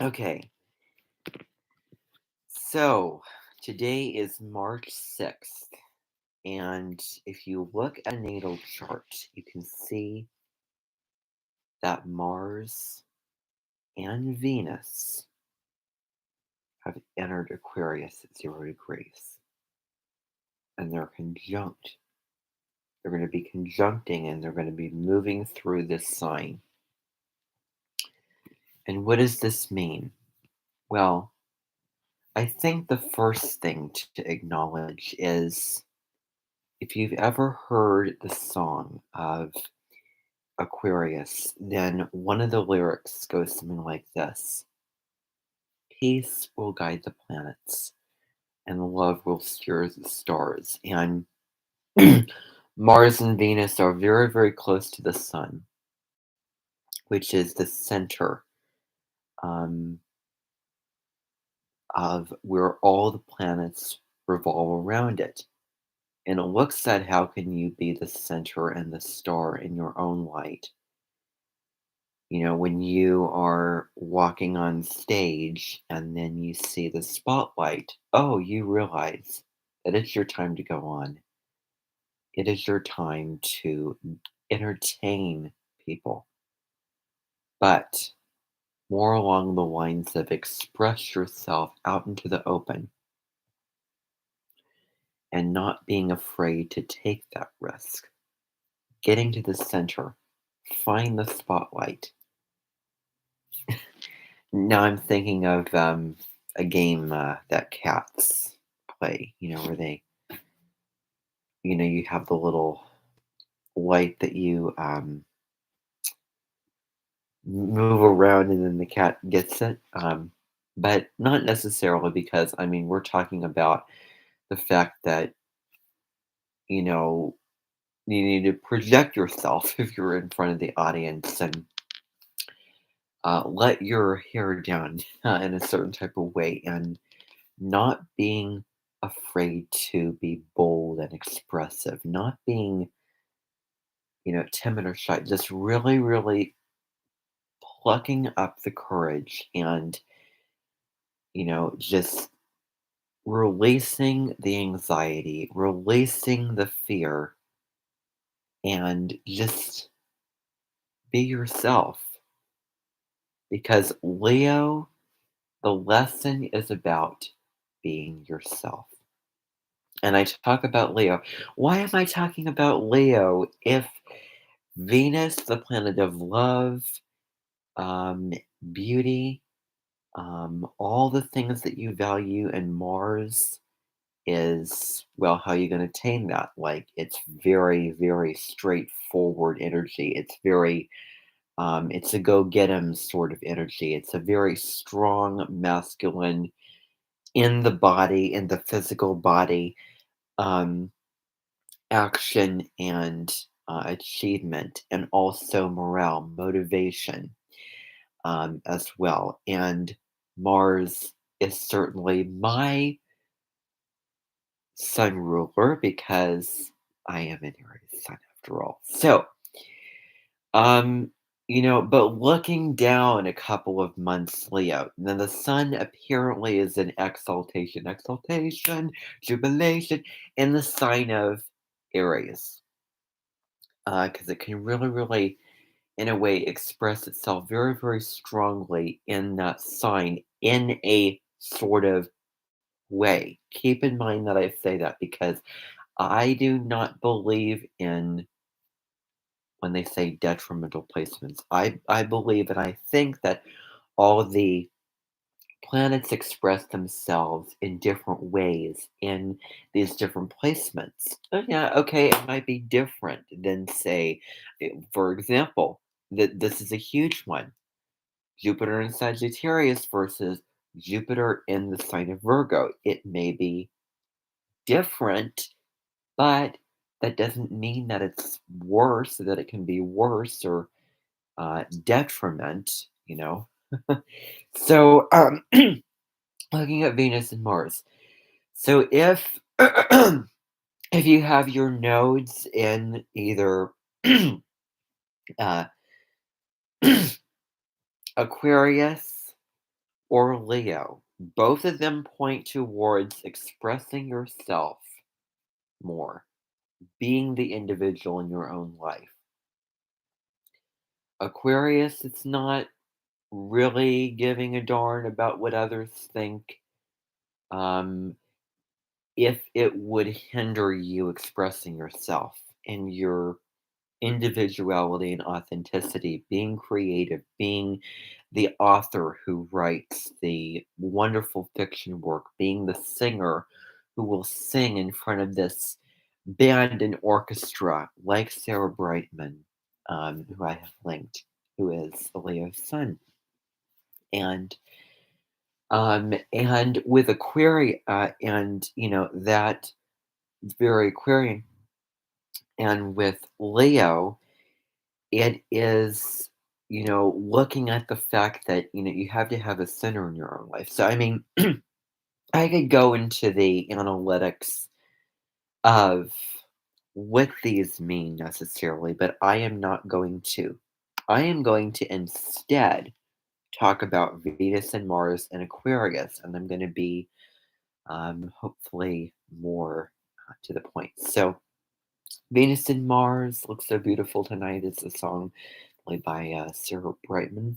Okay, so today is March 6th, and if you look at a natal chart, you can see that Mars and Venus have entered Aquarius at 0 degrees, and they're conjunct. They're going to be conjuncting and they're going to be moving through this sign. And what does this mean? Well, I think the first thing to acknowledge is if you've ever heard the song of Aquarius, then one of the lyrics goes something like this: Peace will guide the planets, and love will steer the stars. And Mars and Venus are very, very close to the sun, which is the center um, of where all the planets revolve around it. And it looks at how can you be the center and the star in your own light. You know, when you are walking on stage and then you see the spotlight, oh, you realize that it's your time to go on. It is your time to entertain people, but more along the lines of express yourself out into the open and not being afraid to take that risk. Getting to the center, find the spotlight. Now I'm thinking of a game that cats play, where you have the little light that you move around and then the cat gets it. But not necessarily because, I mean, we're talking about the fact that, you know, you need to project yourself if you're in front of the audience and let your hair down in a certain type of way and not being afraid to be bold and expressive, not being, timid or shy, just really, really plucking up the courage and, just releasing the anxiety, releasing the fear, and just be yourself. Because Leo, the lesson is about being yourself. And I talk about Leo. Why am I talking about Leo if Venus, the planet of love, um, beauty, all the things that you value, and Mars is, well, how are you going to tame that? Like, it's very, very straightforward energy. It's very, it's a go get 'em sort of energy. It's a very strong, masculine, in the body, in the physical body, um, action and achievement, and also morale, motivation as well. And Mars is certainly my sun ruler because I am an Aries sun after all. So, um, but looking down a couple of months, Leo, then the sun apparently is in exaltation, jubilation in the sign of Aries. Because it can really, really, in a way, express itself very, very strongly in that sign in a sort of way. Keep in mind that I say that because I do not believe in when they say detrimental placements. I believe and I think that all the planets express themselves in different ways in these different placements. Oh, yeah, okay, it might be different than, say, for example, that this is a huge one: Jupiter in Sagittarius versus Jupiter in the sign of Virgo. It may be different, but that doesn't mean that it's worse, that it can be worse or detriment, So, looking at Venus and Mars. So, if if you have your nodes in either uh, Aquarius or Leo, both of them point towards expressing yourself more, being the individual in your own life. Aquarius, it's not really giving a darn about what others think. Um, if it would hinder you expressing yourself and your individuality and authenticity, being creative, being the author who writes the wonderful fiction work, being the singer who will sing in front of this band and orchestra, like Sarah Brightman, who I have linked, who is a Leo's son. And with Aquarius, and that very Aquarian, and with Leo, it is, looking at the fact that, you have to have a center in your own life. So, I mean, I could go into the analytics of what these mean necessarily, but I am not going to. I am going to instead talk about Venus and Mars and Aquarius, and I'm going to be hopefully more to the point. So, Venus and Mars looks so beautiful tonight is a song played by Sarah Brightman.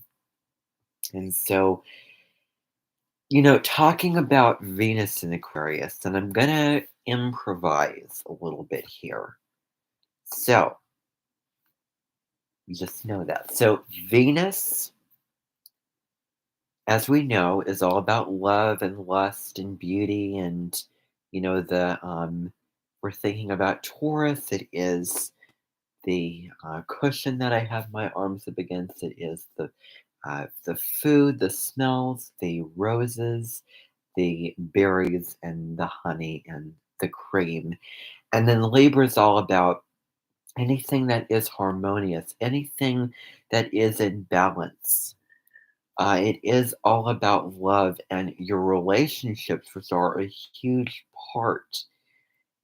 And so, talking about Venus and Aquarius, and I'm going to improvise a little bit here. So, just know that. So, Venus, as we know, is all about love and lust and beauty. And, we're thinking about Taurus, it is the cushion that I have my arms up against. It is the food, the smells, the roses, the berries, and the honey and the cream. And then Libra is all about anything that is harmonious, anything that is in balance. It is all about love and your relationships, which are a huge part.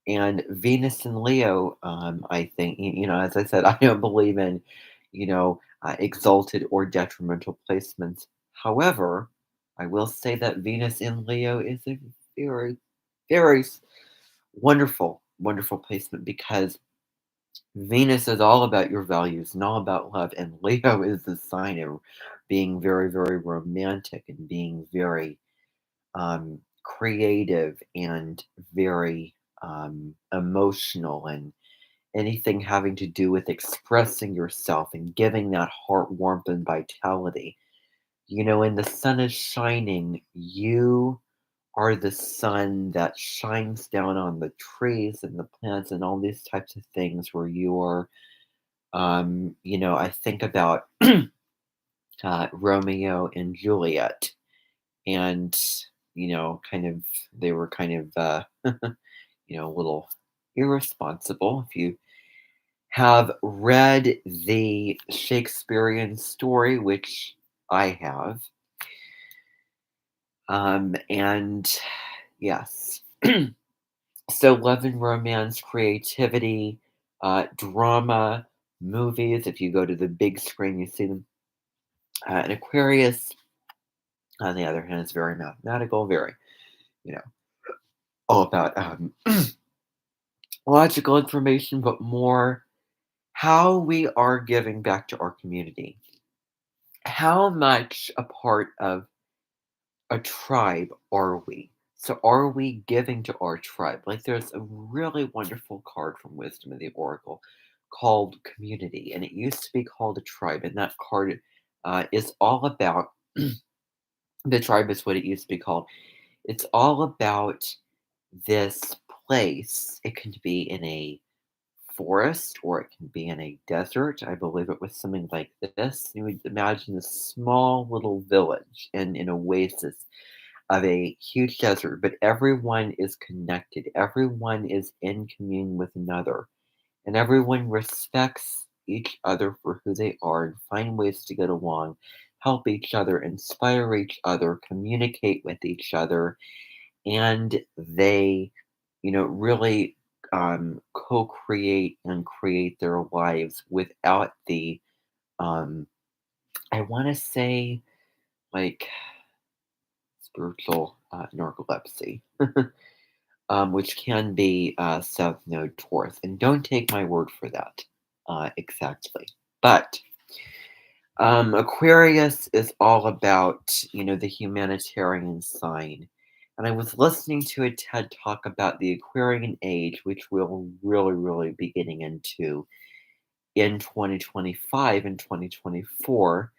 And Venus and Leo, I think, as I said, I don't believe in, exalted or detrimental placements. However, I will say that Venus in Leo is a very, very wonderful, wonderful placement because Venus is all about your values and all about love. And Leo is the sign of being very, very romantic and being very creative and very emotional, and anything having to do with expressing yourself and giving that heart warmth and vitality. When the sun is shining, you are the sun that shines down on the trees and the plants and all these types of things where you are, I think about Romeo and Juliet, and kind of they were kind of a little irresponsible. If you have read the Shakespearean story, which I have, and yes, so love and romance, creativity, drama, movies. If you go to the big screen, you see them. And Aquarius, on the other hand, is very mathematical, very, you know, all about logical information, but more how we are giving back to our community. How much a part of a tribe are we? So, are we giving to our tribe? Like, there's a really wonderful card from Wisdom of the Oracle called Community, and it used to be called a tribe. And that card is all about the tribe, is what it used to be called. It's all about this place. It can be in a forest or it can be in a desert. I believe it was something like this. You would imagine a small little village in an oasis of a huge desert, but everyone is connected. Everyone is in commune with another, and everyone respects each other for who they are and find ways to get along, help each other, inspire each other, communicate with each other, and they, really. co-create and create their lives without the, um, I want to say, like spiritual narcolepsy, which can be South Node Taurus. And don't take my word for that exactly. But Aquarius is all about, the humanitarian sign. And I was listening to a TED talk about the Aquarian age, which we'll really, really be getting into in 2025 and 2024,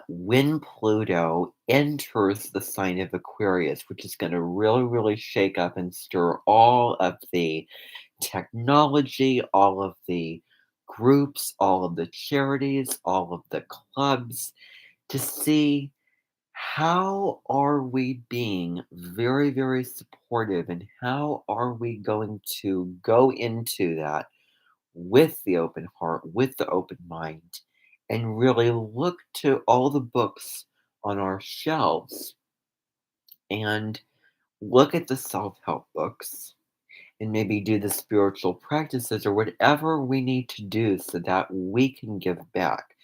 when Pluto enters the sign of Aquarius, which is going to really, really shake up and stir all of the technology, all of the groups, all of the charities, all of the clubs, to see how are we being very, very supportive, and how are we going to go into that with the open heart, with the open mind, and really look to all the books on our shelves and look at the self help books and maybe do the spiritual practices or whatever we need to do so that we can give back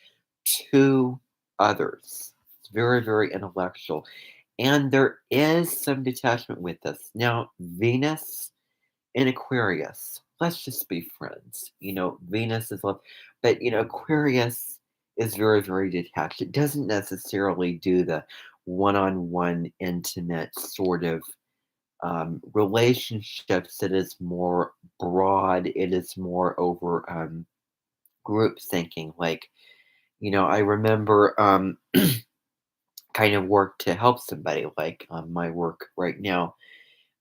to others. It's very, very intellectual. And there is some detachment with this. Now, Venus in Aquarius, let's just be friends. Venus is love, but Aquarius is very, very detached. It doesn't necessarily do the one on one, intimate sort of relationships. It is more broad, it is more over group thinking. Like, I remember kind of work to help somebody, like my work right now.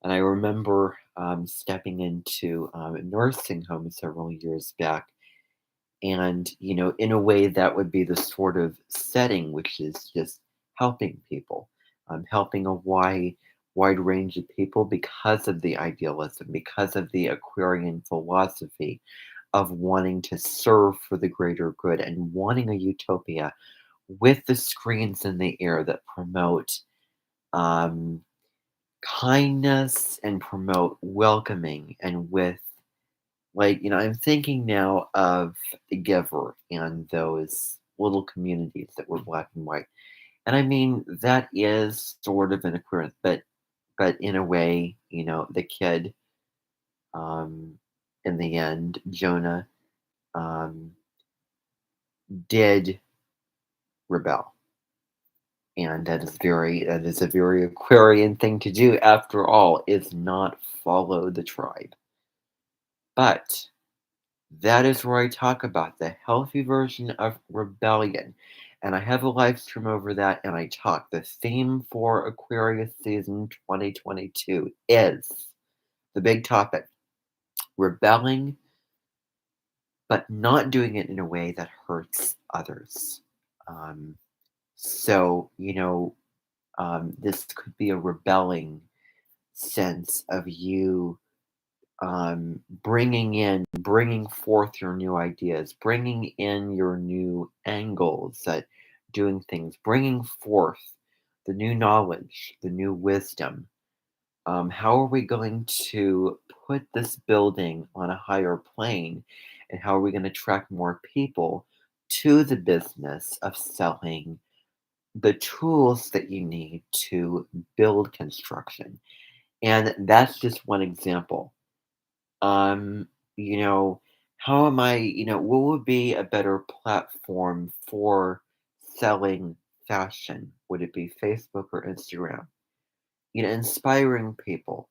And I remember stepping into a nursing home several years back. And, in a way, that would be the sort of setting, which is just helping people, helping a wide range of people because of the idealism, because of the Aquarian philosophy of wanting to serve for the greater good and wanting a utopia with the screens in the air that promote um, kindness and promote welcoming, and with, like, I'm thinking now of the Giver and those little communities that were black and white. And I mean, that is sort of an occurrence, but in a way, the kid, um, in the end, Jonah, um, did rebel. And that is a very Aquarian thing to do, after all, is not follow the tribe. But that is where I talk about the healthy version of rebellion. And I have a live stream over that, and I talk. The theme for Aquarius season 2022 is the big topic: rebelling, but not doing it in a way that hurts others. Um, so, this could be a rebelling sense of you bringing forth your new ideas, bringing in your new angles at doing things, bringing forth the new knowledge, the new wisdom. How are we going to put this building on a higher plane? And how are we going to attract more people to the business of selling the tools that you need to build construction? And that's just one example. Um, you know, how am I, what would be a better platform for selling fashion? Would it be Facebook or Instagram? Inspiring people,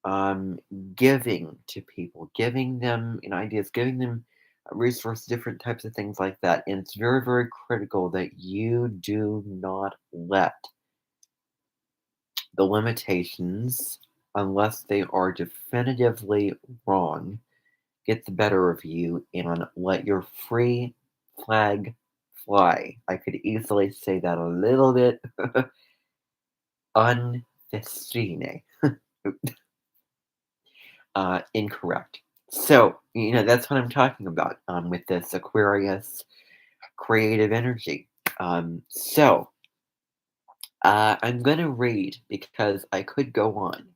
um, giving to people, giving them, ideas, giving them resources, different types of things like that. And it's very, very critical that you do not let the limitations, unless they are definitively wrong, get the better of you, and let your free flag fly. I could easily say that a little bit unfestine, incorrect. So, that's what I'm talking about with this Aquarius creative energy. I'm going to read because I could go on.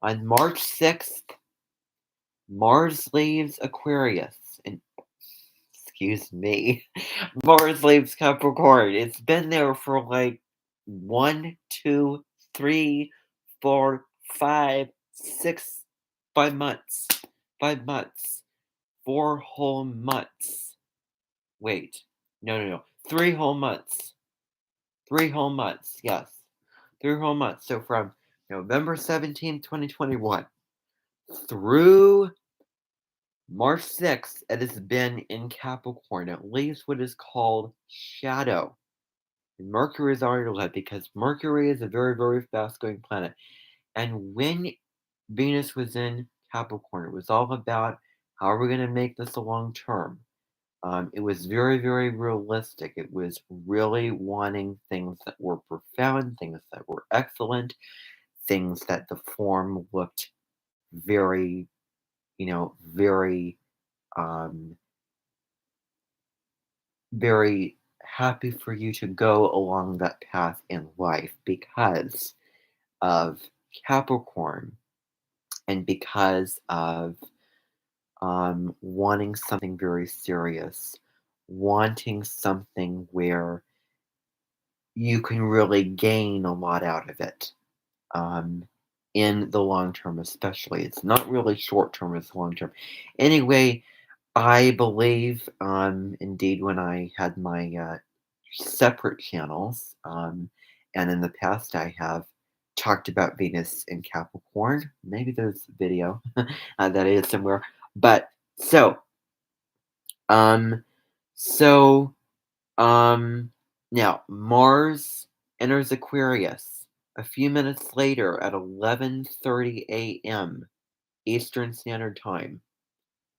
On March 6th, Mars leaves Aquarius, and excuse me, Mars leaves Capricorn. It's been there for like 1, 2, 3, 4, 5, 6, 5 months. 5 months. 4 whole months. Wait. No, no, no. 3 whole months. 3 whole months. Yes. 3 whole months. So from November 17th, 2021 through March 6th, it has been in Capricorn. It leaves what is called shadow. And Mercury is already led because Mercury is a very, very fast going planet. And when Venus was in Capricorn, it was all about how are we going to make this a long term. It was very, very realistic. It was really wanting things that were profound, things that were excellent, things that the form looked very, very, um, very happy for you to go along that path in life because of Capricorn and because of wanting something very serious, wanting something where you can really gain a lot out of it um, in the long term, especially. It's not really short term, it's long term. Anyway, I believe, indeed, when I had my separate channels, and in the past I have talked about Venus in Capricorn. Maybe there's a video that is somewhere. But so, um, so, um, now Mars enters Aquarius a few minutes later at 11:30 a.m. Eastern Standard Time,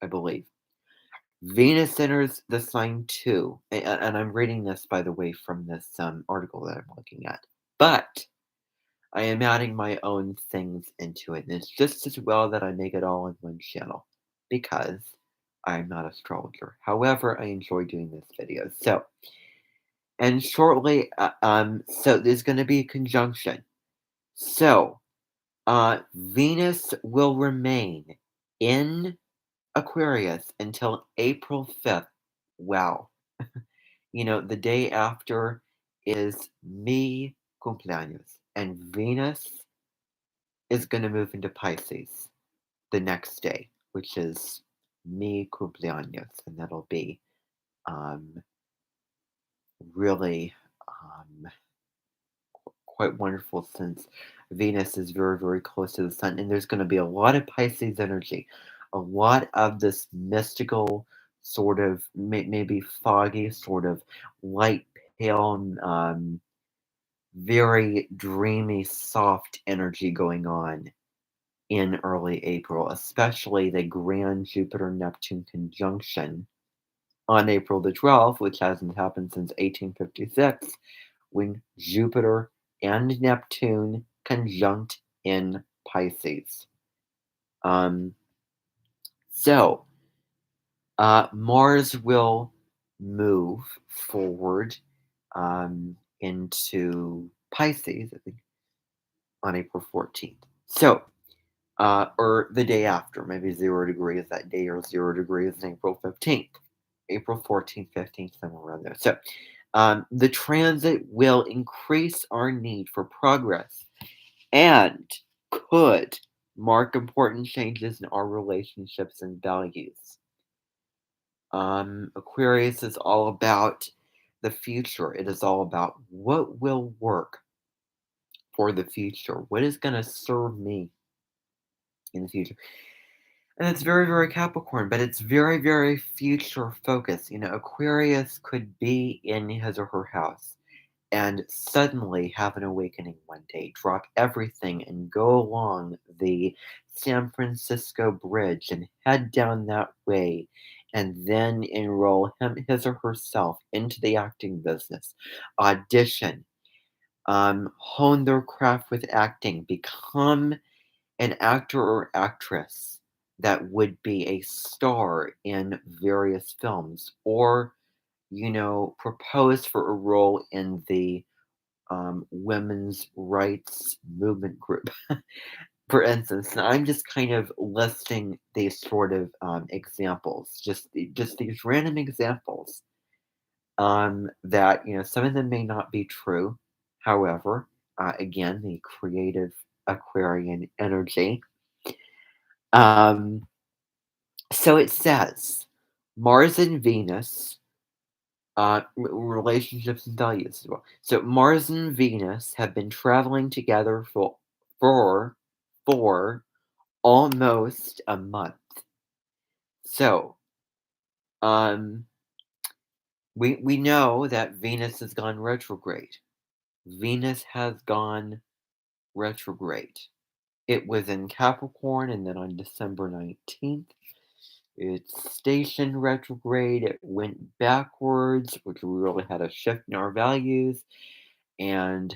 I believe. Venus enters the sign too, and I'm reading this, by the way, from this article that I'm looking at. But I am adding my own things into it, and it's just as well that I make it all in one channel because I'm not an astrologer. However, I enjoy doing this video. So, and shortly, so there's going to be a conjunction. So, Venus will remain in Aquarius until April 5th. Wow. The day after is mi cumpleaños, and Venus is going to move into Pisces the next day, which is mi cumpleaños, and that'll be um, really quite wonderful since Venus is very, very close to the sun, and there's going to be a lot of Pisces energy, a lot of this mystical, sort of maybe foggy, sort of light pale, very dreamy, soft energy going on in early April, especially the grand Jupiter Neptune conjunction on April the 12th, which hasn't happened since 1856, when Jupiter and Neptune conjunct in Pisces. Um, so, Mars will move forward into Pisces, I think, on April 14th. So, or the day after, maybe 0 degrees that day, or 0 degrees on April 15th, April 14th, 15th, somewhere around there. So, the transit will increase our need for progress and could mark important changes in our relationships and values. Aquarius is all about the future. It is all about what will work for the future, what is going to serve me in the future. And it's very, very Capricorn, but it's very, very future focused. Aquarius could be in his or her house and suddenly have an awakening one day, drop everything and go along the San Francisco Bridge and head down that way, and then enroll his or herself into the acting business, audition, hone their craft with acting, become an actor or actress that would be a star in various films, or propose for a role in the women's rights movement group. For instance, and I'm just kind of listing these sort of examples, just these random examples. That some of them may not be true. However, again, the creative Aquarian energy. Um, so it says Mars and Venus, relationships and values as well. So Mars and Venus have been traveling together for for almost a month. So, um, we know that Venus has gone retrograde. Venus has gone retrograde. It was in Capricorn, and then on December 19th, it's stationed retrograde. It went backwards, which we really had a shift in our values and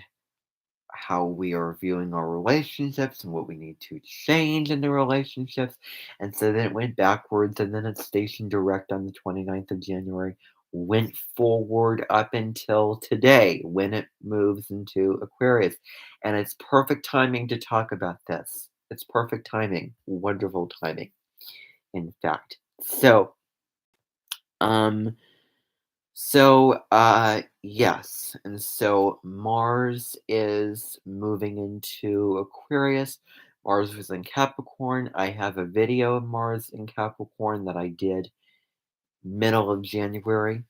how we are viewing our relationships and what we need to change in the relationships. And so then it went backwards, and then it's stationed direct on the 29th of January, went forward up until today when it moves into Aquarius. And it's perfect timing to talk about this. It's perfect timing, wonderful timing, in fact. Um, yes, and so Mars is moving into Aquarius. Mars was in Capricorn. I have a video of Mars in Capricorn that I did middle of January.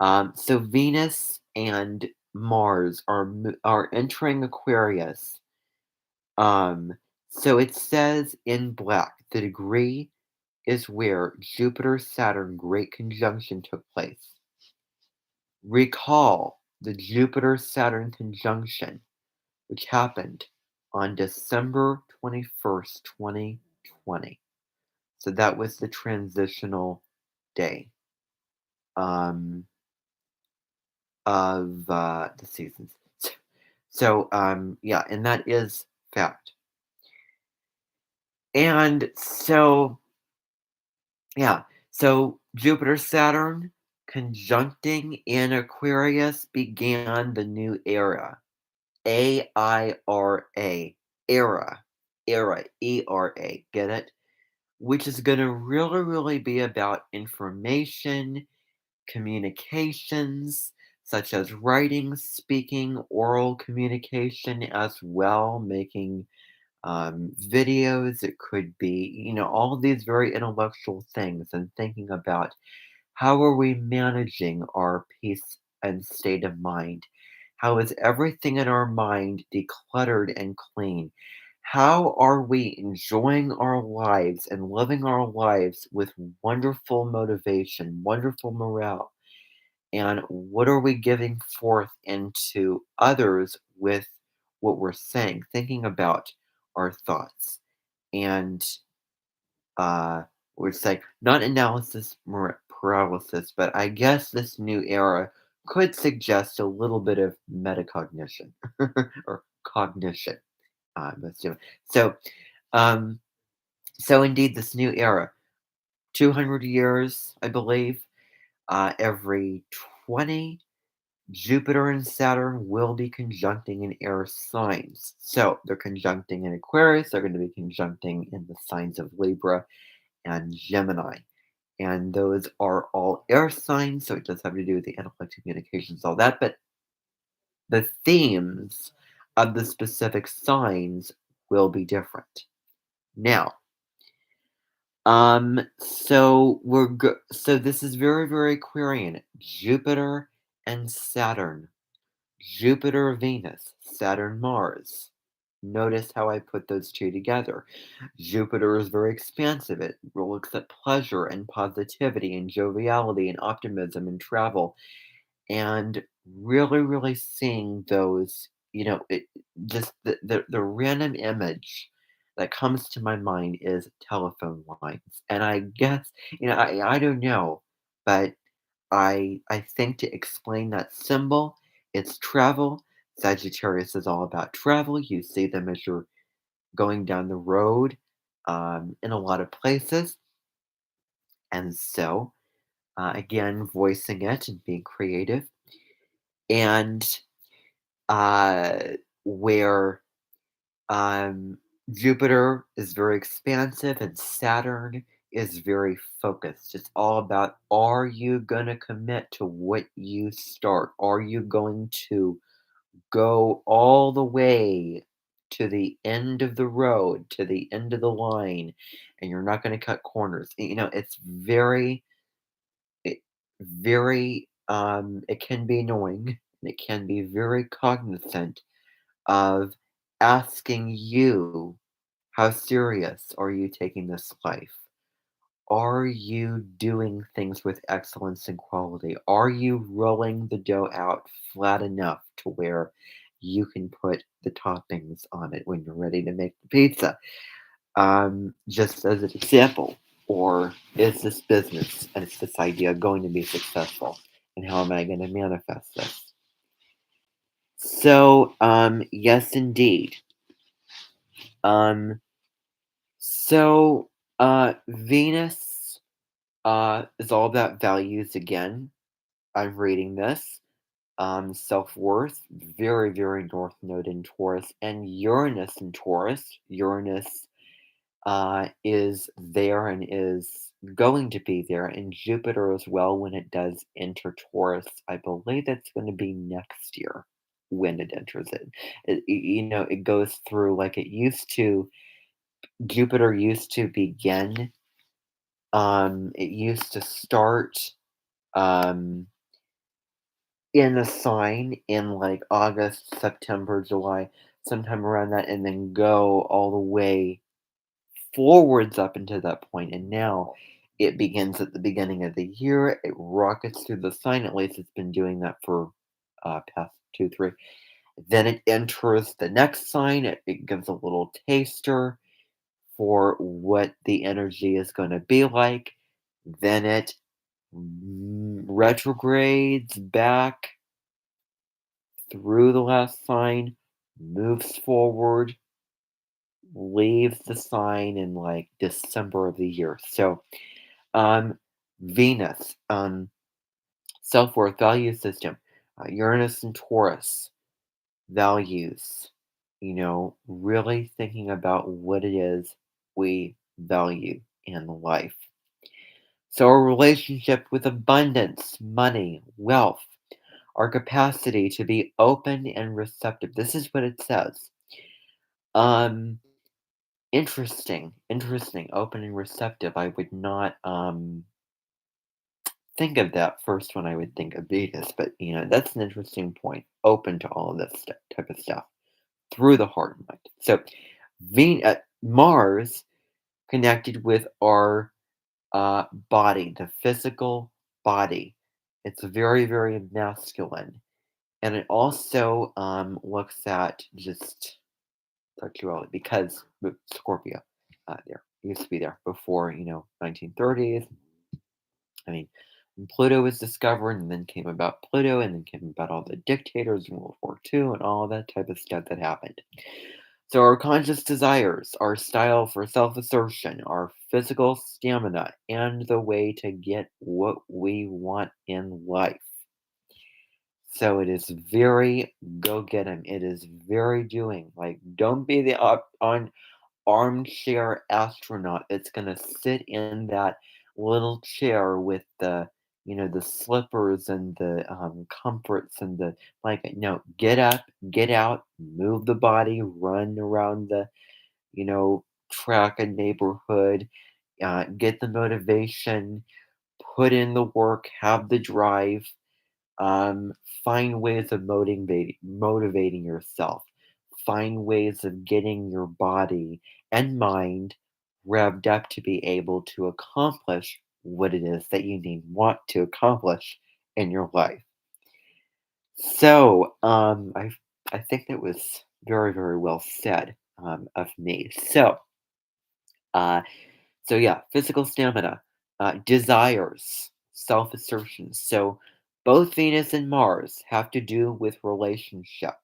So Venus and Mars are entering Aquarius. Um, so it says in black, the degree is where Jupiter-Saturn great conjunction took place. Recall the Jupiter-Saturn conjunction, which happened on December 21st, 2020. So that was the transitional day um, of the seasons. Yeah, and that is fact. And so, yeah, so Jupiter-Saturn conjuncting in Aquarius began the new era. AIRA, ERA, get it? Which is going to really, really be about information, communications, such as writing, speaking, oral communication as well, making videos. It could be, all of these very intellectual things, and thinking about how are we managing our peace and state of mind? How is everything in our mind decluttered and clean? How are we enjoying our lives and living our lives with wonderful motivation, wonderful morale? And what are we giving forth into others with what we're saying, thinking about our thoughts? And would say not analysis paralysis, but I guess this new era could suggest a little bit of metacognition or cognition. Let's do it. So, um, so indeed, this new era, 200 years, I believe, every 20, Jupiter and Saturn will be conjuncting in air signs. So they're conjuncting in Aquarius, they're going to be conjuncting in the signs of Libra and Gemini. And those are all air signs, so it does have to do with the intellect, communications, all that. But the themes of the specific signs will be different. Now, so this is very, very Aquarian. Jupiter and Saturn. Jupiter, Venus, Saturn, Mars. Notice how I put those two together. Jupiter is very expansive. It looks at pleasure and positivity and joviality and optimism and travel, and really, really seeing those, just the random image that comes to my mind is telephone lines. And I guess, I don't know, but I think to explain that symbol, it's travel. Sagittarius is all about travel. You see them as you're going down the road in a lot of places. And so, again, voicing it and being creative. And where Jupiter is very expansive and Saturn is very focused. It's all about, are you going to commit to what you start? Are you going to go all the way to the end of the road, to the end of the line, and you're not going to cut corners? It's it, it can be annoying and it can be very cognizant of asking you, how serious are you taking this life? Are you doing things with excellence and quality? Are you rolling the dough out flat enough to where you can put the toppings on it when you're ready to make the pizza? Just as an example, or is this business and is this idea going to be successful? And how am I going to manifest this? So, yes, indeed. Um, so, Venus is all about values again. I'm reading this. Self-worth, very, very north node in Taurus, and Uranus in Taurus. Uranus is there and is going to be there, and Jupiter as well when it does enter Taurus. I believe that's going to be next year when it enters it. It goes through like it used to. Jupiter used to begin. It used to start. Um, in a sign in like August, September, July, sometime around that, and then go all the way forwards up into that point. And now it begins at the beginning of the year. It rockets through the sign. At least it's been doing that for past two, three. Then it enters the next sign. It gives a little taster for what the energy is going to be like. Then it retrogrades back through the last sign, moves forward, leaves the sign in like December of the year. So, um, Venus, self worth value system, Uranus and Taurus, values, really thinking about what it is we value in life. So, our relationship with abundance, money, wealth, our capacity to be open and receptive. This is what it says. Um, interesting, open and receptive. I would not think of that first when I would think of Venus, but that's an interesting point. Open to all of this type of stuff through the heart and mind. So, Mars connected with our body, the physical body. It's very, very masculine, and it also looks at just sexuality because with Scorpio, there used to be there before 1930s. I mean, when Pluto was discovered, and then came about Pluto, and then came about all the dictators in World War II, and all that type of stuff that happened. So our conscious desires, our style for self-assertion, our physical stamina, and the way to get what we want in life. So it is very go get 'em. It is very doing. Like, don't be the on armchair astronaut that's gonna sit in that little chair with the slippers and the comforts and the blanket. No, get up, get out, move the body, run around the you know track a neighborhood, get the motivation, put in the work, have the drive, um, find ways of motivating yourself. Find ways of getting your body and mind revved up to be able to accomplish what it is that you want to accomplish in your life. So, I think that was very, very well said of me. Uh, so yeah, physical stamina, desires, self-assertion. So both Venus and Mars have to do with relationship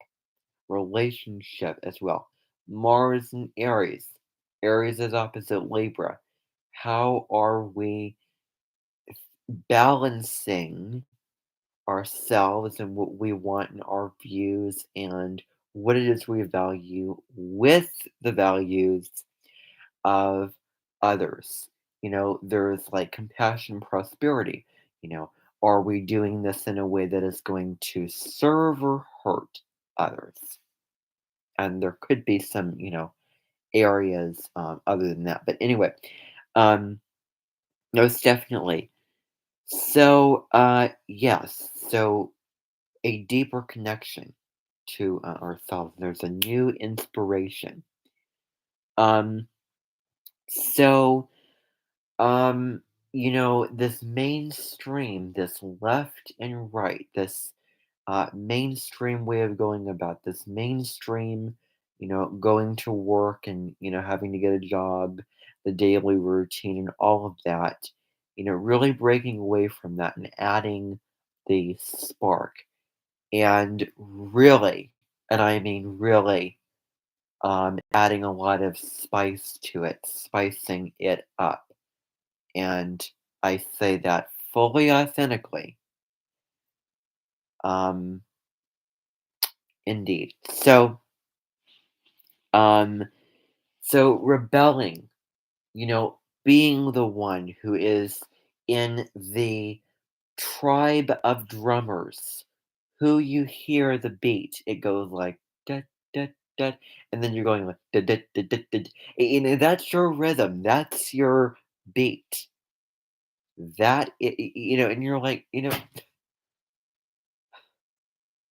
as well. Mars and Aries. Aries is opposite Libra. How are we balancing ourselves and what we want and our views and what it is we value with the values of others. There's like compassion, prosperity. You know, are we doing this in a way that is going to serve or hurt others? And there could be some, areas other than that. But anyway, um, most definitely. So, yes. So, a deeper connection to ourselves. There's a new inspiration. Um, so, um, this mainstream, this left and right, this mainstream way of going about this mainstream, going to work and, having to get a job, the daily routine and all of that, really breaking away from that and adding the spark and really, and I mean really, adding a lot of spice to it, spicing it up. And I say that fully authentically. Um, Indeed. Um, so rebelling, being the one who is in the tribe of drummers, who you hear the beat, it goes like da da da, and then you're going like da da da da da. That's your rhythm. That's your beat. And you're like,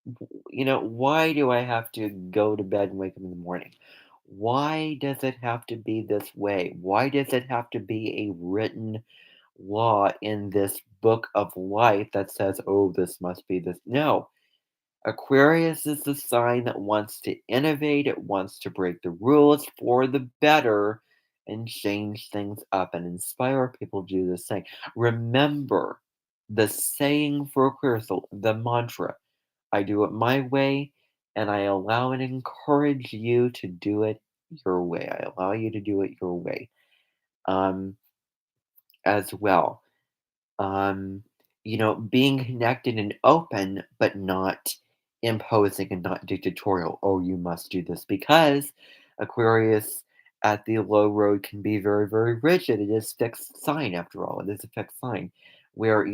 why do I have to go to bed and wake up in the morning? Why does it have to be this way? Why does it have to be a written law in this book of life that says, oh, this must be this? No. Aquarius is the sign that wants to innovate, it wants to break the rules for the better and change things up and inspire people to do the same. Remember the saying for Aquarius, the mantra, I do it my way, and I allow and encourage you to do it your way. I allow you to do it your way um, as well. Um, being connected and open, but not imposing and not dictatorial. Oh, you must do this because Aquarius at the low road can be very, very rigid. It is fixed sign after all. It is a fixed sign where,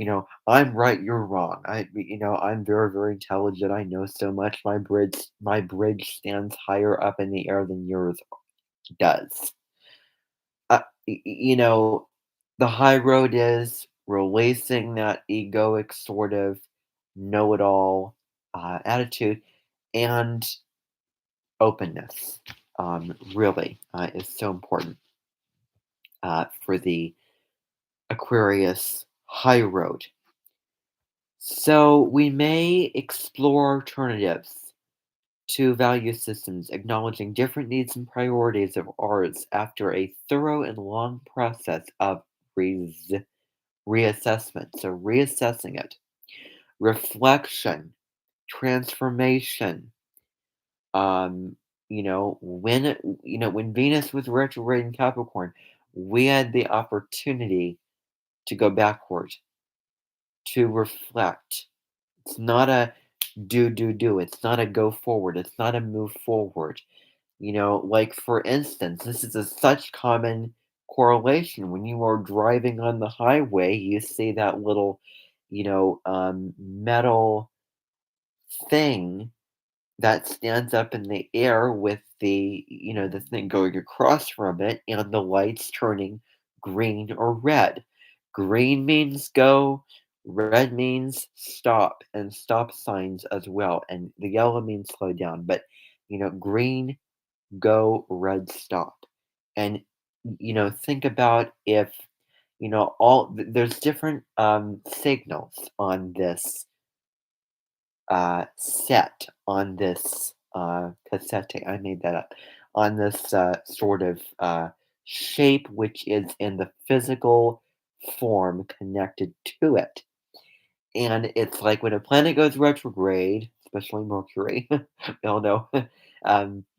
I'm right, you're wrong. I'm very, very intelligent. I know so much. My bridge stands higher up in the air than yours does. The high road is releasing that egoic sort of know it all attitude and openness, really, is so important for the Aquarius high road. So we may explore alternatives to value systems, acknowledging different needs and priorities of ours after a thorough and long process of res- reassessment. So, reassessing it, reflection, transformation. Um, when Venus was retrograde in Capricorn, we had the opportunity to go backward, to reflect. It's not a do. It's not a go forward. It's not a move forward. Like for instance, this is a such common correlation. When you are driving on the highway, you see that little, metal thing that stands up in the air with the thing going across from it and the lights turning green or red. Green means go, red means stop, and stop signs as well. And the yellow means slow down. But, green, go, red, stop. And, think about if, there's different signals on this set on this cassette. I made that up. On this sort of shape, which is in the physical form connected to it. And it's like when a planet goes retrograde, especially Mercury, we all know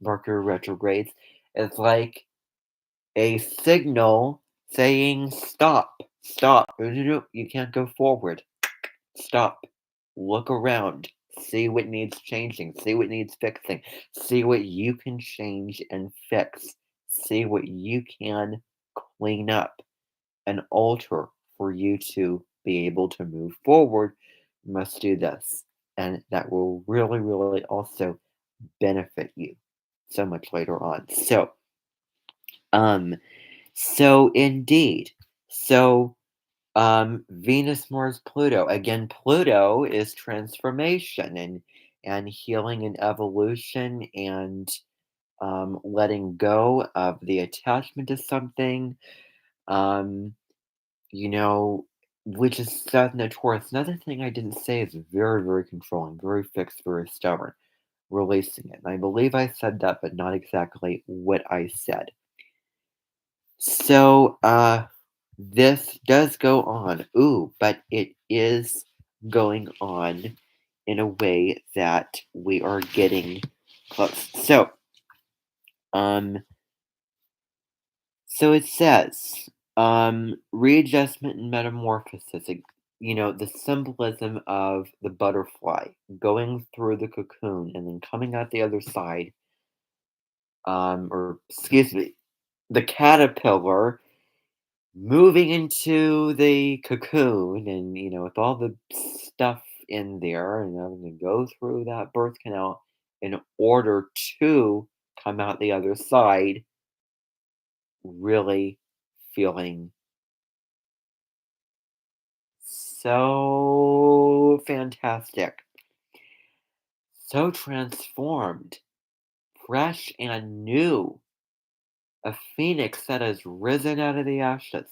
Mercury retrogrades, it's like a signal saying stop, stop. No, no, no, you can't go forward. Stop. Look around. See what needs changing. See what needs fixing. See what you can change and fix. See what you can clean up and alter for you to be able to move forward. You must do this. And that will really, really also benefit you so much later on. Um, so indeed. So Venus, Mars, Pluto. Again, Pluto is transformation and healing and evolution and letting go of the attachment to something. Um, you know, which is Saturn and Taurus. Another thing I didn't say is very, very controlling, very fixed, very stubborn. Releasing it. And I believe I said that, but not exactly what I said. So, this does go on. Ooh, but it is going on in a way that we are getting close. Um, so it says, readjustment and metamorphosis. The symbolism of the butterfly going through the cocoon and then coming out the other side, or excuse me, the caterpillar moving into the cocoon and, with all the stuff in there and having to go through that birth canal in order to come out the other side, really feeling so fantastic, so transformed, fresh and new, a phoenix that has risen out of the ashes.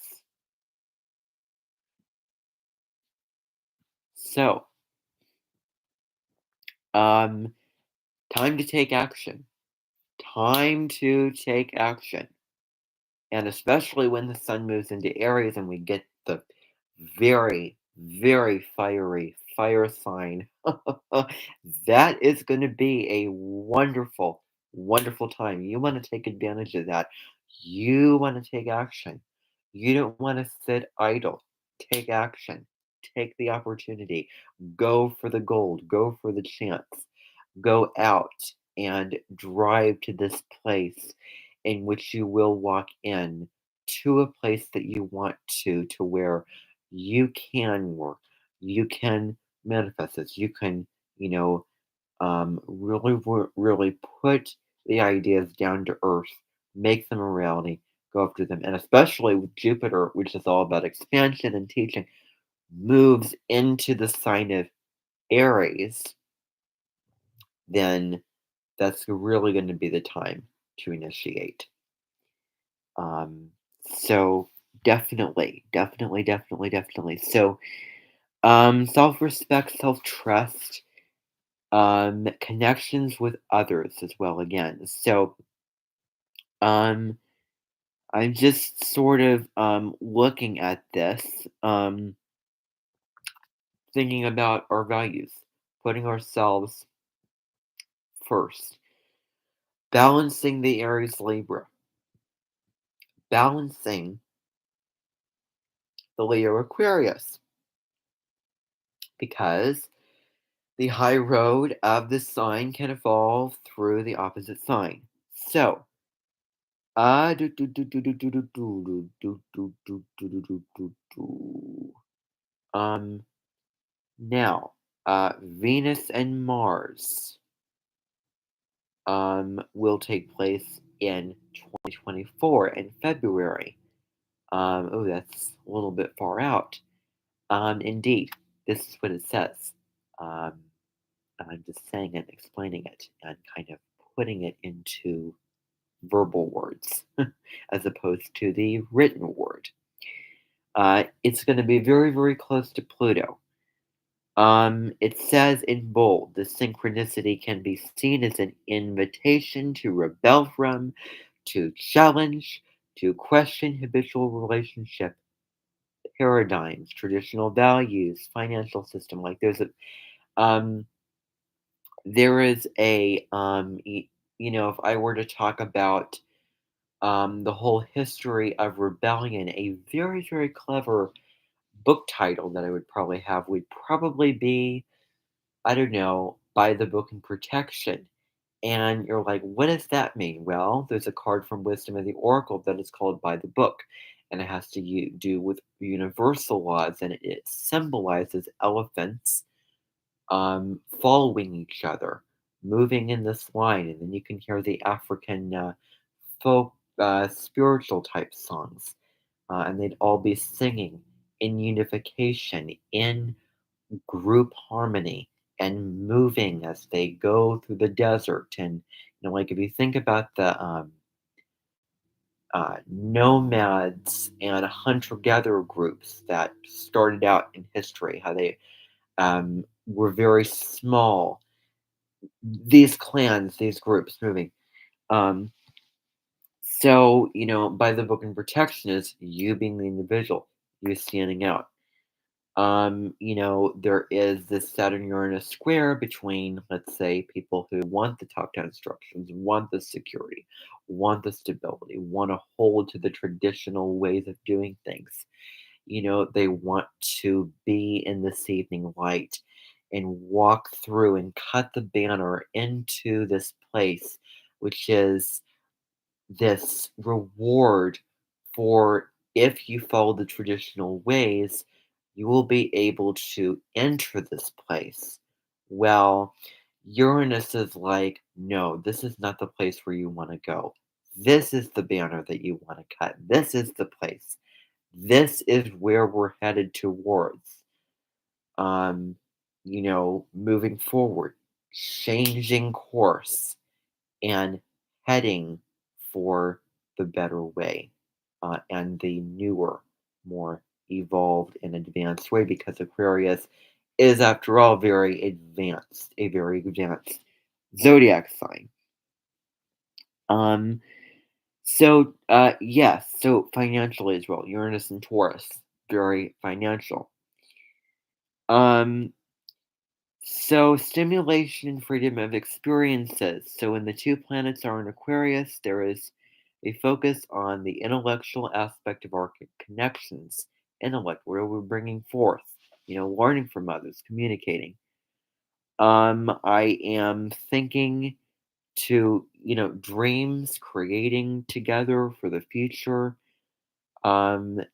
So, um, time to take action. Time to take action. And especially when the sun moves into Aries and we get the very, very fiery fire sign, that is going to be a wonderful, wonderful time. You want to take advantage of that. You want to take action. You don't want to sit idle. Take action. Take the opportunity. Go for the gold. Go for the chance. Go out and drive to this place in which you will walk in to a place that you want to where you can work, you can manifest this, you can, really, really put the ideas down to earth, make them a reality, go after them. And especially with Jupiter, which is all about expansion and teaching, moves into the sign of Aries, then that's really going to be the time to initiate. Um, so definitely, definitely, definitely, definitely. So, self-respect, self-trust, connections with others as well again. So, um, I'm just sort of looking at this, thinking about our values, putting ourselves first, balancing the Aries Libra, balancing the Leo Aquarius, because the high road of the sign can evolve through the opposite sign. So, do do do do do do do do do do do do do do do do. Um, now, Venus and Mars will take place in 2024 in February. Oh, that's a little bit far out. Indeed, this is what it says. Um, I'm just saying it, explaining it, and kind of putting it into verbal words as opposed to the written word. It's going to be very, very close to Pluto. It says in bold, the synchronicity can be seen as an invitation to rebel from, to challenge, to question habitual relationship paradigms, traditional values, financial system. Like um, there is if I were to talk about the whole history of rebellion, a very, very clever book title that I would probably have would probably be I don't know, by the book and protection. And you're like, what does that mean? Well, there's a card from Wisdom of the Oracle that is called by the book, and it has to do with universal laws, and it symbolizes elephants following each other, moving in this line, and then you can hear the African folk spiritual type songs, and they'd all be singing in unification, in group harmony, and moving as they go through the desert. And like if you think about the nomads and hunter-gatherer groups that started out in history, how they were very small, these clans, these groups moving. Um, so, by the book and protection is you being the individual, you standing out. There is this Saturn Uranus square between, let's say, people who want the top down instructions, want the security, want the stability, want to hold to the traditional ways of doing things. They want to be in this evening light and walk through and cut the banner into this place, which is this reward for if you follow the traditional ways, you will be able to enter this place. Well, Uranus is like, no, this is not the place where you want to go. This is the banner that you want to cut. This is the place. This is where we're headed towards. Um, moving forward, changing course and heading for the better way and the newer, more evolved and advanced way because Aquarius is, after all, a very advanced zodiac sign. Um, yes, so financially as well, Uranus and Taurus, very financial. Um, So, stimulation and freedom of experiences. So, when the two planets are in Aquarius, there is a focus on the intellectual aspect of our connections, intellect, where we're bringing forth, learning from others, communicating. I am thinking to, dreams, creating together for the future. I'm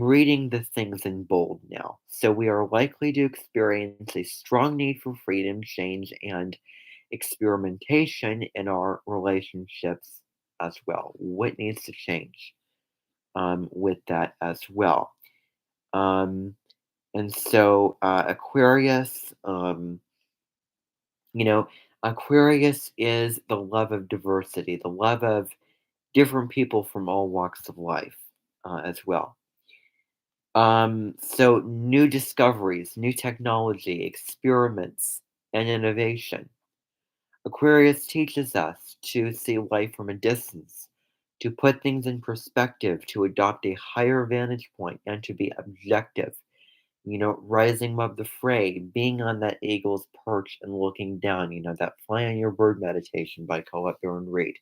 reading the things in bold now. So we are likely to experience a strong need for freedom, change, and experimentation in our relationships as well. What needs to change with that as well? Um, Aquarius, you know, Aquarius is the love of diversity, the love of different people from all walks of life as well. So new discoveries, new technology, experiments, and innovation. Aquarius teaches us to see life from a distance, to put things in perspective, to adopt a higher vantage point, and to be objective. Rising above the fray, being on that eagle's perch and looking down, that fly on your bird meditation by Colette Baron Reid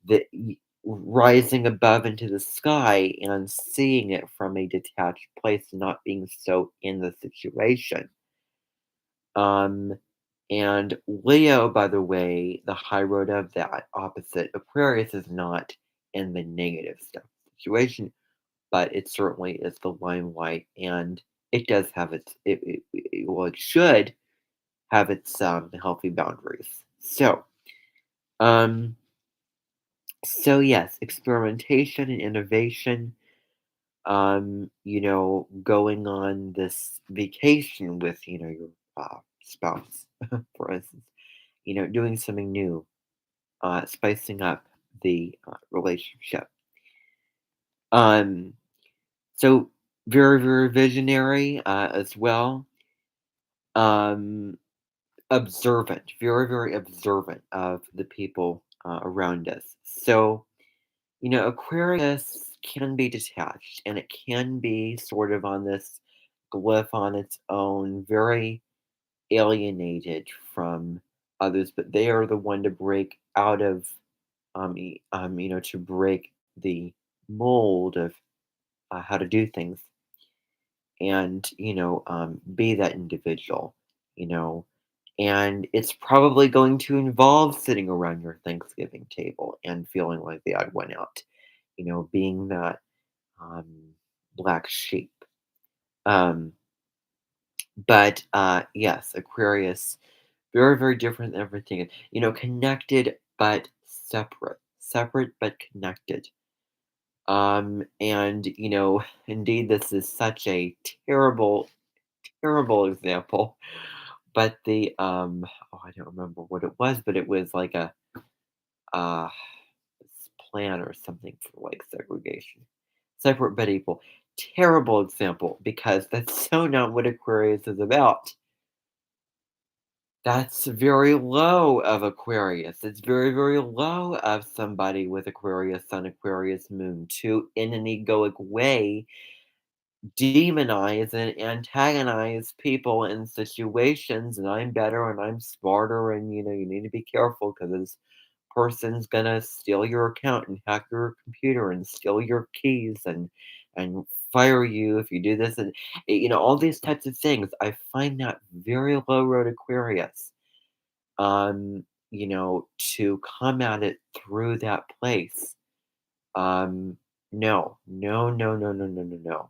the rising above into the sky and seeing it from a detached place, not being so in the situation. Um, and Leo, by the way, the high road of that opposite Aquarius is not in the negative stuff situation, but it certainly is the limelight, and it does have well, it should have its healthy boundaries. Um, So yes, experimentation and innovation. Going on this vacation with your spouse, for instance. Doing something new, spicing up the relationship. Um, so very very visionary as well. Um, Observant, very very observant of the people around us. So Aquarius can be detached and it can be sort of on this glyph on its own, very alienated from others, but they are the one to break out of, to break the mold of how to do things and, be that individual, you know. And it's probably going to involve sitting around your Thanksgiving table and feeling like the odd one out, being that um, black sheep. Um, but yes, Aquarius, very, very different than everything. Connected but separate, separate but connected. And indeed, this is such a terrible, terrible example. But I don't remember what it was, but it was like a uh plan or something for like segregation. Separate but equal. Terrible example because that's so not what Aquarius is about. That's very low of Aquarius. It's very, very low of somebody with Aquarius Sun, Aquarius Moon to, in an egoic way, demonize and antagonize people in situations, and I'm better and I'm smarter, and you need to be careful because this person's gonna steal your account and hack your computer and steal your keys and fire you if you do this and all these types of things. I find that very low road Aquarius. To come at it through that place. Um, no, no, no, no, no, no, no, no.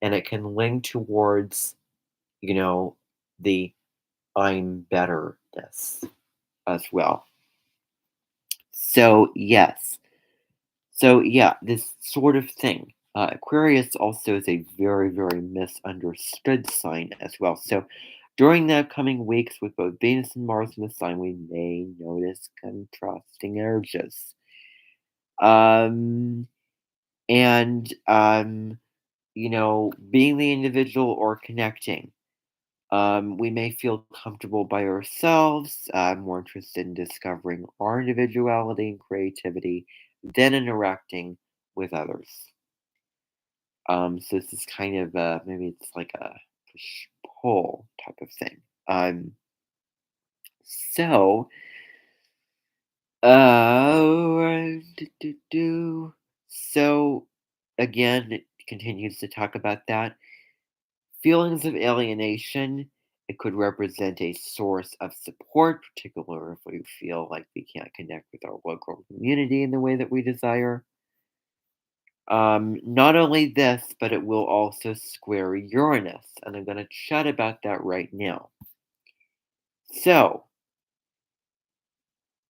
And it can link towards, you know, the I'm betterness as well. So, yes. So, yeah, this sort of thing. Aquarius also is a very, very misunderstood sign as well. So, during the upcoming weeks with both Venus and Mars in the sign, we may notice contrasting energies. Um, and being the individual or connecting. We may feel comfortable by ourselves, more interested in discovering our individuality and creativity than interacting with others. So this is kind of maybe it's like a push pull type of thing. So do, do, do. So again, it continues to talk about that. Feelings of alienation, it could represent a source of support, particularly if we feel like we can't connect with our local community in the way that we desire. Not only this, but it will also square Uranus, and I'm going to chat about that right now. So,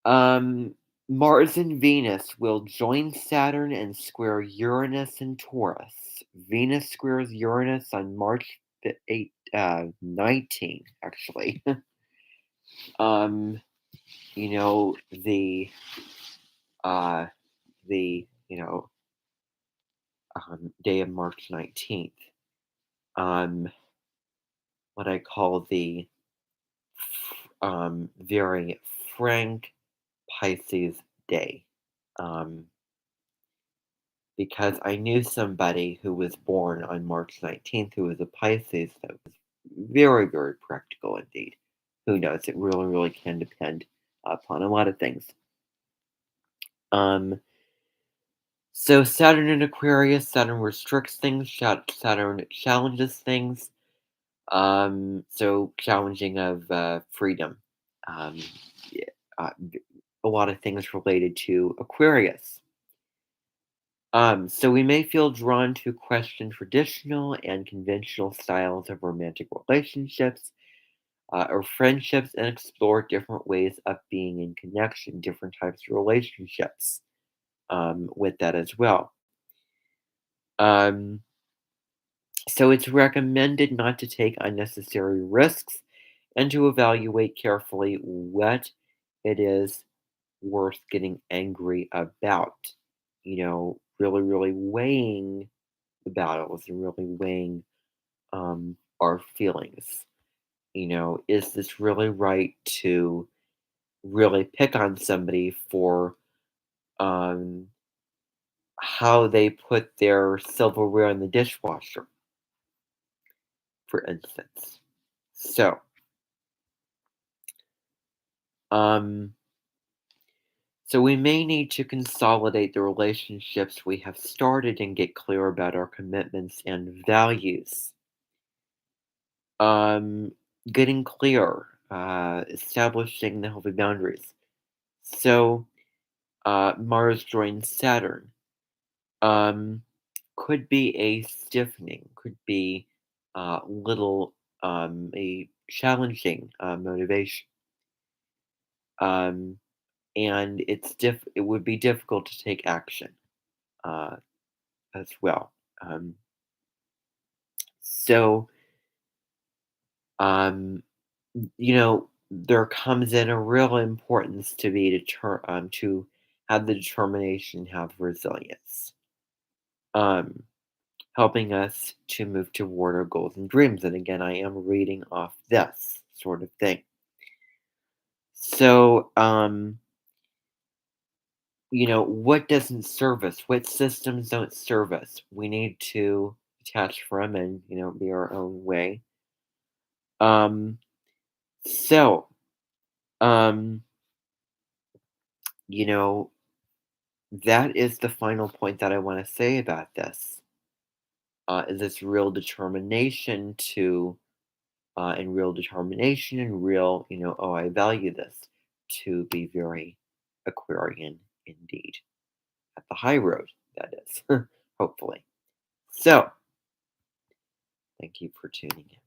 um, Mars and Venus will join Saturn and square Uranus and Taurus. Venus squares Uranus on March the 19, actually. um, the uh the day of March 19th. Um, what I call the very frank Pisces day. Um, because I knew somebody who was born on March 19th who was a Pisces that was very, very practical indeed. Who knows? It really, really can depend upon a lot of things. Um, So Saturn in Aquarius, Saturn restricts things, Saturn challenges things. So challenging of freedom. Um, yeah, a lot of things related to Aquarius. So we may feel drawn to question traditional and conventional styles of romantic relationships or friendships and explore different ways of being in connection, different types of relationships with that as well. Um, So it's recommended not to take unnecessary risks and to evaluate carefully what it is worth getting angry about. Really, really weighing the battles and really weighing our feelings. Is this really right to really pick on somebody for um, how they put their silverware in the dishwasher, for instance? So, Um, so we may need to consolidate the relationships we have started and get clear about our commitments and values. Um, Getting clear. establishing the healthy boundaries. So, Mars joins Saturn. Um, could be a stiffening, could be little a challenging motivation. Um, and it would be difficult to take action uh, as well. Um, so um, there comes in a real importance to be to have the determination, have resilience, um, helping us to move toward our goals and dreams. And again, I am reading off this sort of thing. So, what doesn't serve us? What systems don't serve us? We need to detach from and, be our own way. Um, so, um, you know, that is the final point that I want to say about this. Is this real determination and real determination and real, oh, I value this to be very Aquarian indeed. At the high road, that is, hopefully. So, thank you for tuning in.